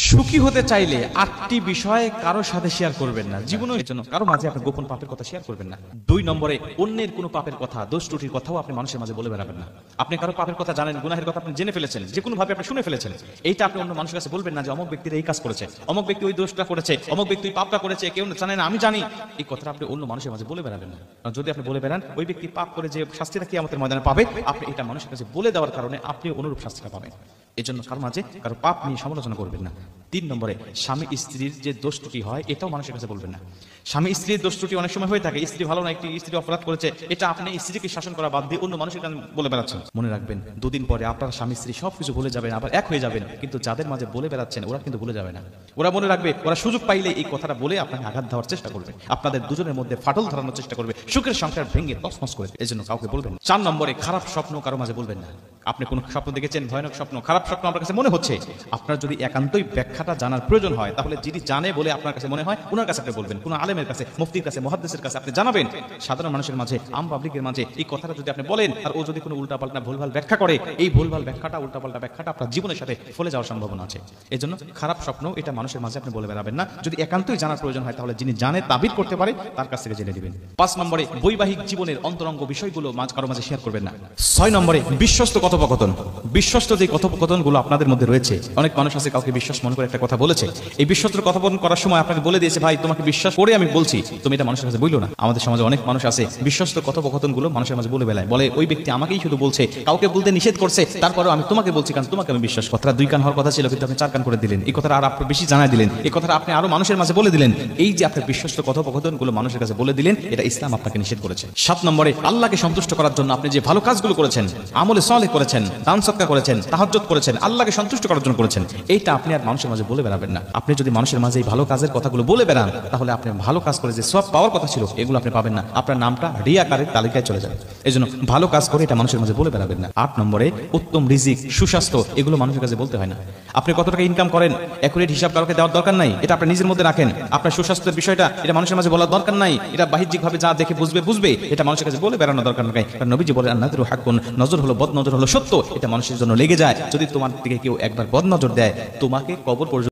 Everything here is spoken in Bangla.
সুখী হতে চাইলে 8টি বিষয় কারোর সাথে শেয়ার করবেন না। জীবনের জন্য কারো মাঝে আপনি গোপন পাপের কথা শেয়ার করবেন না। 2 নম্বরে, অন্যের কোনো পাপের কথা, দোষ ত্রুটির কথাও আপনি মানুষের মাঝে বলে বেড়াবেন না। আপনি কারো পাপের কথা জানেন, গুনাহের কথা আপনি জেনে ফেলেছেন, যে কোনো ভাবে আপনি শুনে ফেলেছেন, এইটা আপনি অন্য মানুষের কাছে বলবেন না যে অমুক ব্যক্তির এই কাজ করেছে, অমুক ব্যক্তি ওই দোষটা করেছে, অমুক ব্যক্তি ওই পাপটা করেছে, কেউ জানে না, আমি জানি। এই কথাটা আপনি অন্য মানুষের মাঝে বলে বেড়াবেন না। কারণ যদি আপনি বলে বেড়ান, ওই ব্যক্তি পাপ করে যে শাস্তিটা কিয়ামতের ময়দানে পাবে, আপনি এটা মানুষের কাছে বলে দেওয়ার কারণে আপনি অনুরূপ শাস্তিটা পাবেন। এজন্য কারো মাঝে কারো পাপ নিয়ে সমালোচনা করবেন না। 3 নম্বরে, স্বামী স্ত্রীর যে দোষ ত্রুটি হয় এটাও মানুষের কাছে বলবেন না। স্বামী স্ত্রীর দোষ ত্রুটি অনেক সময় হয়ে থাকে, স্ত্রী ভালো না, একটি স্ত্রী অপরাধ করেছে, এটা আপনি স্ত্রীকে শাসন করা বাদ দিয়ে অন্য মানুষের কাছে বলে বেড়াচ্ছেন। মনে রাখবেন, 2 দিন পরে আপনার স্বামী স্ত্রী সবকিছু ভুলে যাবেন, আবার এক হয়ে যাবেন, কিন্তু যাদের মাঝে বলে বেড়াচ্ছেন ওরা কিন্তু ভুলে যাবে না। ওরা মনে রাখবে, ওরা সুযোগ পাইলে এই কথাটা বলে আপনাকে আঘাত দেওয়ার চেষ্টা করবে, আপনাদের দুজনের মধ্যে ফাটল ধরানোর চেষ্টা করবে, সুখের সংসার ভেঙে তছনছ করে। এজন্য কাউকে বলবেন। 4 নম্বরে, খারাপ স্বপ্ন কারো মাঝে বলবেন না। আপনি কোন স্বপ্ন দেখেছেন, ভয়ানক স্বপ্ন, খারাপ স্বপ্ন আপনার কাছে মনে হচ্ছে, আপনার যদি একান্তই ব্যাখ্যাটা জানার প্রয়োজন হয়, তাহলে যিনি জানে বলে আপনার কাছে মনে হয় ওনার কাছে আপনি বলবেন, কোন আলেমের কাছে, মুফতির কাছে, মুহাদ্দিসের কাছে আপনি জানাবেন। সাধারণ মানুষের মাঝে, আম পাবলিকের মাঝে এই কথাটা যদি আপনি বলেন আর ও যদি কোনো উল্টাপাল্টা ভুলভাল ব্যাখ্যা করে, এই ভুলভাল ব্যাখ্যাটা, উল্টাপাল্টা ব্যাখ্যাটা আপনার জীবনের সাথে ফলে যাওয়ার সম্ভাবনা আছে। এজন্য খারাপ স্বপ্ন এটা মানুষের মাঝে আপনি বলে বেড়াবেন না। যদি একান্তই জানার প্রয়োজন হয়, তাহলে যিনি জানে, তাবির করতে পারে, তার কাছ থেকে জেনে দিবেন। 5 নম্বরে, বৈবাহিক জীবনের অন্তরঙ্গ বিষয়গুলো কারো মাঝে শেয়ার করবেন না। 6 নম্বরে, বিশ্বস্ত কথোপকথন। বিশ্বস্ত যে কথোপকথনগুলো আপনাদের মধ্যে রয়েছে, অনেক মানুষ আছে কাউকে বিশ্বাস মনে করে একটা কথা বলেছে, এই বিশ্বস্ত কথোপকথন করার সময় আপনাকে বলে দিয়েছে, ভাই তোমাকে বিশ্বাস করে আমি বলছি, তুমি এটা মানুষের কাছে বললো না। আমাদের সমাজে অনেক মানুষ আছে বিশ্বস্ত কথোপকথনগুলো মানুষের মাঝে বলে বেলায়, বলে ওই ব্যক্তি আমাকেই শুধু বলছে, কাউকে বলতে নিষেধ করছে, তারপরেও আমি তোমাকে বলছি কারণ তোমাকে আমি বিশ্বাস। কথাটা 2 কান হওয়ার কথা ছিল, কিন্তু আপনি 4 কান করে দিলেন। এই কথাটা আর আপনি বেশি জানাই দিলেন, এই কথাটা আপনি আরো মানুষের মাঝে বলে দিলেন। এই যে আপনি বিশ্বস্ত কথোপকথনগুলো মানুষের কাছে বলে দিলেন, এটা ইসলাম আপনাকে নিষেধ করেছে। 7 নম্বরে, আল্লাহকে সন্তুষ্ট করার জন্য আপনি যে ভালো কাজগুলো করেছেন, আমলে সালেহ করেছেন, দান সদকা করেছেন, তাহাজ্জুদ করেছেন, আল্লাহকে সন্তুষ্ট করার জন্য করেছেন, এইটা আপনি আর মানুষের মাঝে বলে বেড়াবেন না। আপনি যদি মানুষের মাঝে এই ভালো কাজের কথাগুলো বলে বেড়ান, তাহলে আপনি ভালো কাজ করে যে সওয়াব পাওয়ার কথা ছিল, এগুলো আপনি পাবেন না। আপনার নামটা রিয়াকারের তালিকায় চলে যাবে। এজন্য ভালো কাজ করে এটা মানুষের মাঝে বলে বেড়াবেন না। 8 নম্বরে, উত্তম রিজিক, সুস্বাস্থ্য, এগুলো মানুষের কাছে বলতে হয় না। আপনি কত টাকা ইনকাম করেন, অ্যাকুরেট হিসাব কাউকে দেওয়ার দরকার নাই, এটা আপনি নিজের মধ্যে রাখেন। আপনার সুস্বাস্থ্যের বিষয়টা এটা মানুষের মাঝে বলার দরকার নাই, এটা বাহ্যিকভাবে যা দেখে বুঝবে, এটা মানুষের কাছে বলে বেড়ানোর দরকার নাই। কারণ নবীজি বলেন, আন-নাযরু হাক্কুন, নজর হলো বদ নজর হলো সত্য, এটা মানুষের জন্য লেগে যায়। যদি তোমার দিকে কেউ একবার বদ নজর দেয়, তোমাকে কবর পর্যন্ত